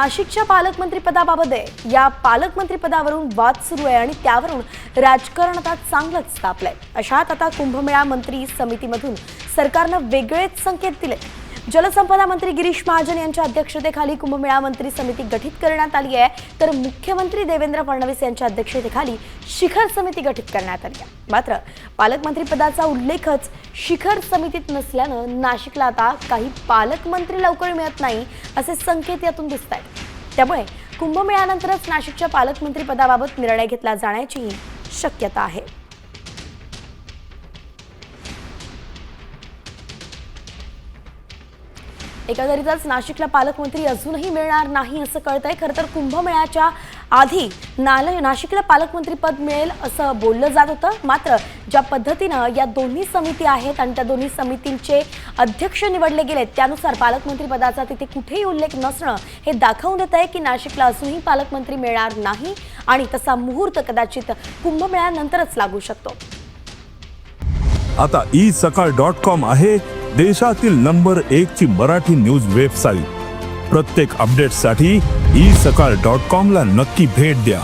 नाशिकच्या पालकमंत्रीपदाबाबत आहे। या पालकमंत्रीपदावरून वाद सुरू आहे आणि त्यावरून राजकारण आता चांगलंच तापलंय। अशात आता कुंभमेळा मंत्री समितीमधून सरकारनं वेगळेच संकेत दिले। जलसंपदा मंत्री गिरीश महाजन यांच्या अध्यक्षतेखाली कुंभमेळा मंत्री समिती गठीत करण्यात आली आहे, तर मुख्यमंत्री देवेंद्र फडणवीस यांच्या अध्यक्षतेखाली शिखर समिती गठीत करण्यात आली आहे। मात्र पालकमंत्रीपदाचा उल्लेखच शिखर समितीत नसल्यानं नाशिकला आता काही पालकमंत्री लवकर मिळत नाही असे संकेत यातून दिसत आहेत। त्यामुळे कुंभमेळ्यानंतरच नाशिकच्या पालकमंत्रीपदाबाबत निर्णय घेतला जाण्याची शक्यता आहे। एकंदरीतच नाशिकला पालकमंत्री अजूनही मिळणार नाही असं कळतंय। खरं तर कुंभमेळ्याच्या आधी नाशिकला पालकमंत्री पद मिळेल असं बोललं जात होतं। मात्र ज्या पद्धतीनं या दोन्ही समिती आहेत आणि त्या दोन्ही समितींचे अध्यक्ष निवडले गेलेत, त्यानुसार पालकमंत्री पदाचा तिथे कुठेही उल्लेख नसणं हे दाखवून देत आहे की नाशिकला अजूनही पालकमंत्री मिळणार नाही आणि तसा मुहूर्त कदाचित कुंभमेळ्यानंतरच लागू शकतो। आता isakal.com आहे देशातील नंबर 1 ची मराठी न्यूज वेबसाईट। प्रत्येक अपडेटसाठी isakal.com ला नक्की भेट द्या।